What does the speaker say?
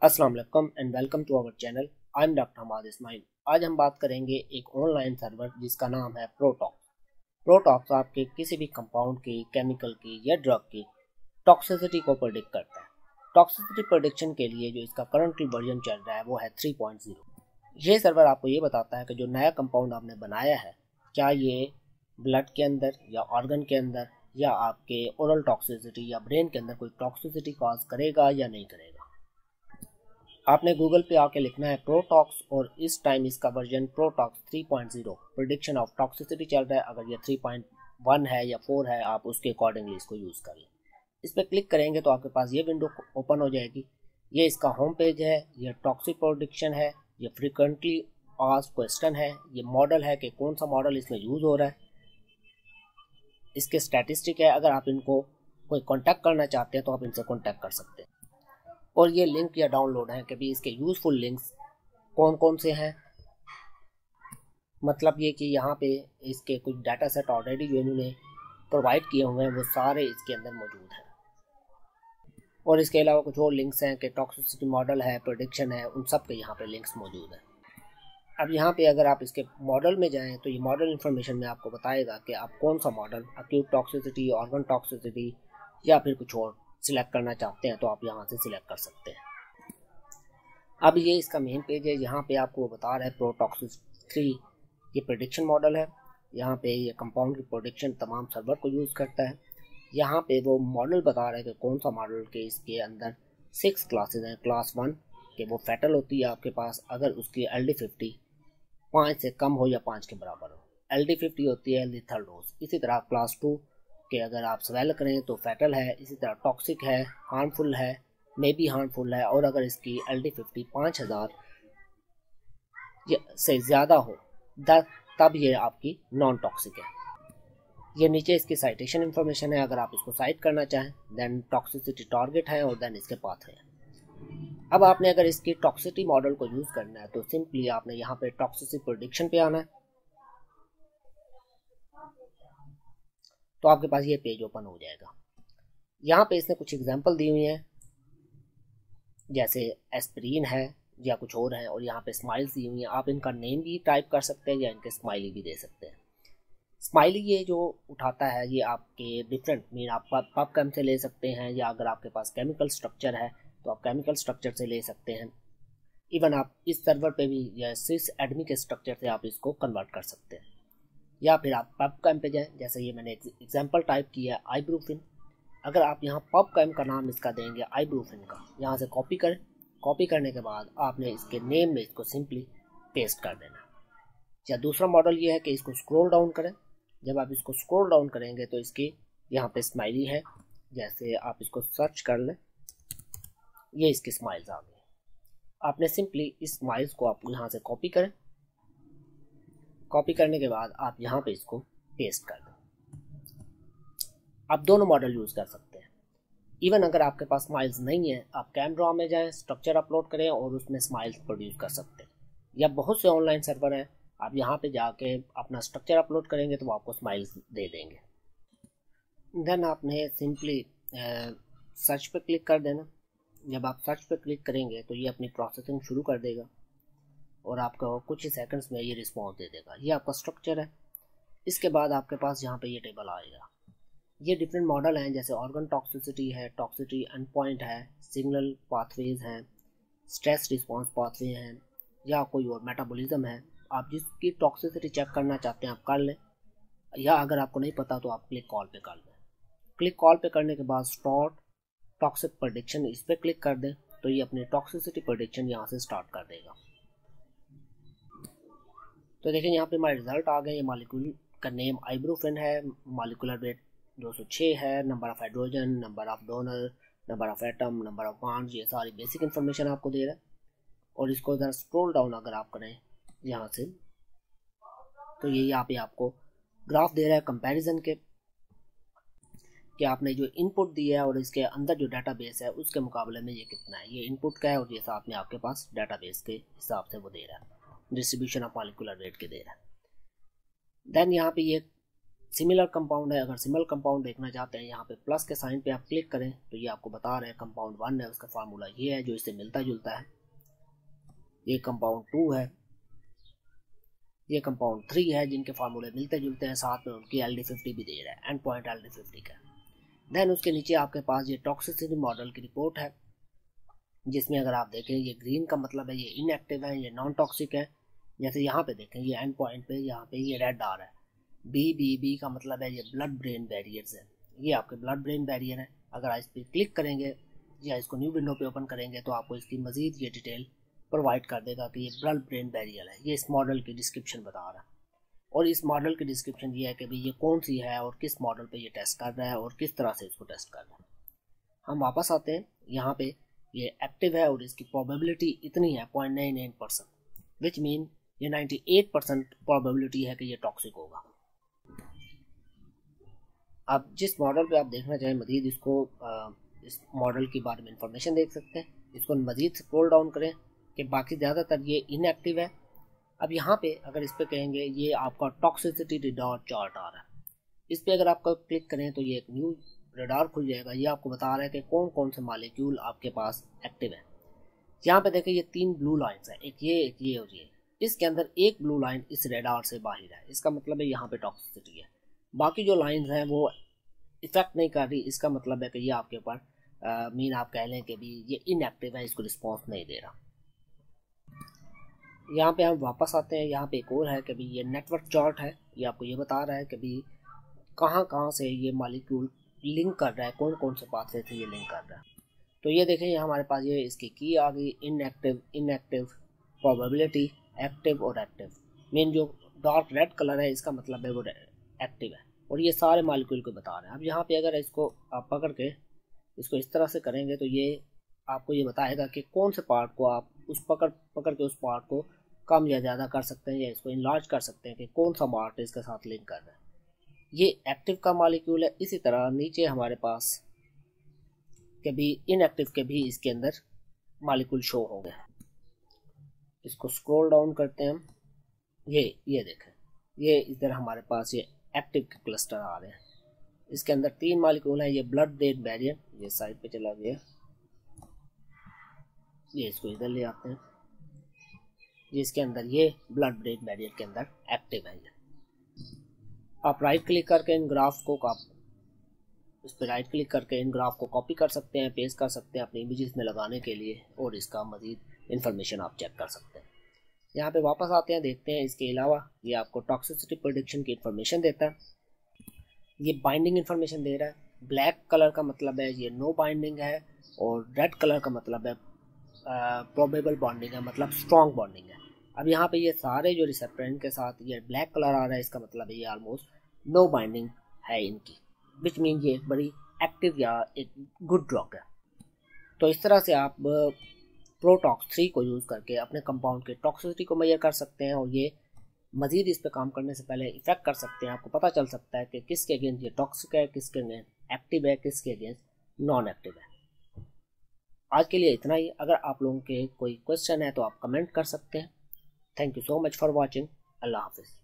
अस्सलाम वालेकुम and welcome to our channel. I am doctor Hamad Ismail. आज हम बात करेंगे एक ऑनलाइन सर्वर जिसका नाम है प्रोटॉक्स। प्रोटॉक्स आपके किसी भी कंपाउंड की, केमिकल की या ड्रग की टॉक्सिसिटी को प्रेडिक्ट करता है। टॉक्सिसिटी प्रेडिक्शन के लिए जो इसका करंटली वर्जन चल रहा है वो है 3.0। ये सर्वर आपको ये बताता है कि जो नया कंपाउंड आपने बनाया है क्या ये ब्लड के अंदर या ऑर्गन के अंदर या आपके ओरल टॉक्सिसिटी या ब्रेन के अंदर कोई टॉक्सिसिटी कॉज करेगा या नहीं करेगा। आपने गूगल पे आके लिखना है प्रोटॉक्स और इस टाइम इसका वर्जन प्रोटॉक्स 3.0 प्रेडिक्शन ऑफ टॉक्सिसिटी चल रहा है। अगर ये 3.1 है या 4 है आप उसके अकॉर्डिंगली इसको यूज़ करें। इस पर क्लिक करेंगे तो आपके पास ये विंडो ओपन हो जाएगी। ये इसका होम पेज है, ये टॉक्सिक प्रेडिक्शन है, ये फ्रीक्वेंटली आस्क्ड क्वेश्चन है, ये मॉडल है कि कौन सा मॉडल इसमें यूज़ हो रहा है, इसके स्टैटिस्टिक है। अगर आप इनको कोई कॉन्टैक्ट करना चाहते हैं तो आप इनसे कॉन्टैक्ट कर सकते हैं। और ये लिंक या डाउनलोड हैं कि भी इसके यूज़फुल लिंक्स कौन कौन से हैं। मतलब ये कि यहाँ पे इसके कुछ डाटा सेट ऑलरेडी जो इन्होंने प्रोवाइड किए हुए हैं वो सारे इसके अंदर मौजूद हैं। और इसके अलावा कुछ और लिंक्स हैं कि टॉक्सिसिटी मॉडल है, प्रेडिक्शन है, उन सब के यहाँ पे लिंक्स मौजूद हैं। अब यहाँ पे अगर आप इसके मॉडल में जाएँ तो ये मॉडल इन्फॉर्मेशन में आपको बताएगा कि आप कौन सा model acute toxicity, organ toxicity या फिर कुछ और सिलेक्ट करना चाहते हैं तो आप यहाँ से सिलेक्ट कर सकते हैं। अब ये इसका मेन पेज है। यहाँ पे आपको बता रहा है प्रोटॉक्सिसिटी ये प्रेडिक्शन मॉडल है। यहाँ पे ये कंपाउंड की प्रेडिक्शन तमाम सर्वर को यूज़ करता है। यहाँ पे वो मॉडल बता रहा है कि कौन सा मॉडल के इसके अंदर 6 क्लासेज हैं। क्लास 1 के वो फैटल होती है आपके पास अगर उसकी LD50 5 से कम हो या 5 के बराबर हो। LD50 होती है लिथल डोज। इसी तरह क्लास 2 कि अगर आप स्वेल करें तो फैटल है, इसी तरह टॉक्सिक है, हार्मफुल है, मे बी हार्मफुल है, और अगर इसकी LD50 5000 से ज़्यादा हो तब ये आपकी नॉन टॉक्सिक है। ये नीचे इसकी साइटेशन इन्फॉर्मेशन है। अगर आप इसको साइट करना चाहें देन टॉक्सिसिटी टारगेट है और देन इसके पाथ है। अब आपने अगर इसकी टॉक्सिसिटी मॉडल को यूज़ करना है तो सिंपली आपने यहाँ पे टॉक्सिसिटी प्रेडिक्शन पे आना है। तो आपके पास ये पेज ओपन हो जाएगा। यहाँ पे इसने कुछ एग्जांपल दी हुई हैं जैसे एस्पिरिन है या कुछ और है, और यहाँ पे स्माइल्स दी हुई हैं। आप इनका नेम भी टाइप कर सकते हैं या इनके स्माइली भी दे सकते हैं। स्माइली ये जो उठाता है ये आपके डिफरेंट मीन आप पबकेम से ले सकते हैं, या अगर आपके पास केमिकल स्ट्रक्चर है तो आप केमिकल स्ट्रक्चर से ले सकते हैं। इवन आप इस सर्वर पे भी या सिस एडमी के स्ट्रक्चर से आप इसको कन्वर्ट कर सकते हैं, या फिर आप पबकेम पे जाएँ। जैसे ये मैंने एग्जाम्पल टाइप किया है आइब्रूफिन। अगर आप यहाँ पबकेम का नाम इसका देंगे आइब्रूफिन का, यहाँ से कॉपी करें। कॉपी करने के बाद आपने इसके नेम में इसको सिंपली पेस्ट कर देना। या दूसरा मॉडल ये है कि इसको स्क्रॉल डाउन करें। जब आप इसको स्क्रॉल डाउन करेंगे तो इसकी यहाँ पे स्माइली है। जैसे आप इसको सर्च कर लें, ये इसकी स्माइल्स आ गई। आपने सिंपली इस स्माइल्स को आप यहाँ से कॉपी करें। कॉपी करने के बाद आप यहाँ पे इसको पेस्ट कर दें। आप दोनों मॉडल यूज़ कर सकते हैं। इवन अगर आपके पास स्माइल्स नहीं है आप कैमड्रॉ में जाएं, स्ट्रक्चर अपलोड करें और उसमें स्माइल्स प्रोड्यूस कर सकते हैं। या बहुत से ऑनलाइन सर्वर हैं, आप यहाँ पे जाके अपना स्ट्रक्चर अपलोड करेंगे तो वो आपको स्माइल्स दे देंगे। देन आपने सिंपली सर्च पे क्लिक कर देना। जब आप सर्च पे क्लिक करेंगे तो ये अपनी प्रोसेसिंग शुरू कर देगा और आपको कुछ ही सेकंड्स में ये रिस्पॉन्स दे देगा। ये आपका स्ट्रक्चर है। इसके बाद आपके पास यहाँ पे ये टेबल आएगा। ये डिफरेंट मॉडल हैं जैसे ऑर्गन टॉक्सिसिटी है, टॉक्सिसिटी एंड पॉइंट है, सिग्नल पाथवेज हैं, स्ट्रेस रिस्पॉन्स पाथवे हैं, या कोई और मेटाबॉलिज्म है। आप जिसकी टॉक्सिसिटी चेक करना चाहते हैं आप कर लें, या अगर आपको नहीं पता तो आप क्लिक कॉल पे कर लें। क्लिक कॉल पे करने के बाद स्टार्ट टॉक्सिक प्रेडिक्शन इस पर क्लिक कर दें तो ये अपनी टॉक्सिसिटी प्रेडिक्शन यहाँ से स्टार्ट कर देगा। तो देखिए यहाँ पे हमारे रिजल्ट आ गए। ये मॉलिक्यूल का नेम आइब्रूफिन है, मॉलिकुलर वेट 206 है, number of hydrogen, number of donor, number of atom, number of bonds, ये सारी बेसिक इन्फॉर्मेशन आपको दे रहा है। और इसको इधर स्क्रॉल डाउन अगर आप करें यहाँ से तो ये यहाँ पे आपको ग्राफ दे रहा है कंपैरिजन के कि आपने जो इनपुट दिया है और इसके अंदर जो डाटाबेस है उसके मुकाबले में ये कितना है। ये इनपुट का है और ये साथ में आपके पास डाटाबेस के हिसाब से वो दे रहा है, डिस्ट्रीब्यूशन ऑफ मॉलिक्यूलर वेट के दे रहा है। देन यहाँ पे ये सिमिलर कंपाउंड है। अगर सिमिलर कंपाउंड देखना चाहते हैं, यहाँ पे प्लस के साइन पे आप क्लिक करें तो ये आपको बता रहे हैं कंपाउंड 1 है, उसका फार्मूला ये है जो इससे मिलता जुलता है। ये कंपाउंड 2 है, ये कंपाउंड 3 है जिनके फार्मूले मिलते जुलते हैं, साथ में उनकी LD50 भी दे रहा है, एंड पॉइंट LD50 का। देन उसके नीचे आपके पास ये टॉक्सिसिटी मॉडल की रिपोर्ट है, जिसमें अगर आप देखें ये ग्रीन का मतलब है ये इनएक्टिव है, ये नॉन टॉक्सिक है। जैसे यहाँ पे देखें ये एंड पॉइंट पे यहाँ पे ये रेड आ रहा है, बी का मतलब है ये ब्लड ब्रेन बैरियर्स है, ये आपके ब्लड ब्रेन बैरियर है। अगर इस पर क्लिक करेंगे या इसको न्यू विंडो पे ओपन करेंगे तो आपको इसकी मजीद ये डिटेल प्रोवाइड कर देगा कि ये ब्लड ब्रेन बैरियर है। ये इस मॉडल की डिस्क्रिप्शन बता रहा है, और इस मॉडल की डिस्क्रिप्शन ये है कि भाई ये कौन सी है और किस मॉडल पे ये टेस्ट कर रहा है और किस तरह से इसको टेस्ट कर रहा है। हम वापस आते हैं, यहाँ पे ये एक्टिव है और इसकी प्रोबेबिलिटी इतनी है 0.99%, विच मीन ये 98% प्रोबेबिलिटी है कि ये टॉक्सिक होगा। अब जिस मॉडल पे आप देखना चाहें मजीद इसको इस मॉडल के बारे में इंफॉर्मेशन देख सकते हैं। इसको मजीद स्क्रॉल डाउन करें कि बाकी ज़्यादातर ये इनएक्टिव है। अब यहाँ पे अगर इस पे कहेंगे ये आपका टॉक्सिसिटी रेडार चार्ट आ रहा है, इस पे अगर आपका क्लिक करें तो ये एक न्यू रेडार खुल जाएगा। ये आपको बता रहा है कि कौन कौन से मॉलिक्यूल आपके पास एक्टिव है। यहाँ पे देखें ये 3 ब्लू लाइन्स है, एक ये और ये। इसके अंदर एक ब्लू लाइन इस रेडार से बाहर है, इसका मतलब है यहाँ पे टॉक्सिसिटी है। बाकी जो लाइन्स हैं वो इफेक्ट नहीं कर रही, इसका मतलब है कि ये आपके ऊपर मीन आप कह लें कि भी ये इनएक्टिव है, इसको रिस्पॉन्स नहीं दे रहा। यहाँ पे हम वापस आते हैं, यहाँ पे एक और है कि भी ये नेटवर्क चार्ट है, ये आपको ये बता रहा है कि भी कहाँ से ये मॉलिक्यूल लिंक कर रहा है, कौन कौन से पाथवे से ये लिंक कर रहा है। तो ये देखें यहाँ हमारे पास ये इसकी की आ गई, इनएक्टिव, प्रोबेबिलिटी, एक्टिव और एक्टिव। मेन जो डार्क रेड कलर है इसका मतलब है वो एक्टिव है, और ये सारे मॉलिक्यूल को बता रहे हैं। अब यहाँ पे अगर इसको आप पकड़ के इसको इस तरह से करेंगे तो ये आपको ये बताएगा कि कौन से पार्ट को आप उस पकड़ के उस पार्ट को कम या ज़्यादा कर सकते हैं या इसको इनलार्ज कर सकते हैं कि कौन सा पार्ट इसके साथ लिंक कर रहा है। ये एक्टिव का मॉलिक्यूल है। इसी तरह नीचे हमारे पास के भी इनएक्टिव के भी इसके अंदर मॉलिक्यूल शो हो गए। इसको स्क्रॉल डाउन करते हैं हम, ये देखें ये इधर हमारे पास ये एक्टिव के क्लस्टर आ रहे हैं। इसके अंदर 3 मॉलिक्यूल हैं। ये ब्लड ब्रेन बैरियर, ये साइड पे चला गया, ये इसको इधर ले आते हैं। इसके अंदर ये ब्लड ब्रेन बैरियर के अंदर एक्टिव है। आप राइट क्लिक करके इन ग्राफ को इस पर राइट क्लिक करके इन ग्राफ को कॉपी कर सकते हैं, पेस्ट कर सकते हैं अपने इमेजेस में लगाने के लिए, और इसका मजीद इन्फॉर्मेशन आप चेक कर सकते हैं। यहाँ पे वापस आते हैं, देखते हैं इसके अलावा ये आपको टॉक्सिसिटी प्रेडिक्शन की इन्फॉर्मेशन देता है। ये बाइंडिंग इन्फॉर्मेशन दे रहा है। ब्लैक कलर का मतलब है ये नो बाइंडिंग है, और रेड कलर का मतलब है प्रोबेबल बॉन्डिंग है, मतलब स्ट्रॉन्ग बॉन्डिंग है। अब यहाँ पे ये सारे जो रिसेप्टर इनके साथ ये ब्लैक कलर आ रहा है, इसका मतलब है ये ऑलमोस्ट नो बाइंडिंग है इनकी, विच मीन ये एक बड़ी एक्टिव या एक गुड ड्रग है। तो इस तरह से आप प्रोटॉक्स 3 को यूज़ करके अपने कंपाउंड के टॉक्सिसिटी को मेजर कर सकते हैं, और ये मजीद इस पर काम करने से पहले इफेक्ट कर सकते हैं। आपको पता चल सकता है कि किसके अगेंस्ट ये टॉक्सिक है, किसके अगेंस्ट एक्टिव है, किसके अगेंस्ट नॉन एक्टिव है। आज के लिए इतना ही। अगर आप लोगों के कोई क्वेश्चन है तो आप कमेंट कर सकते हैं। Thank you so much for watching. अल्लाह हाफिज़।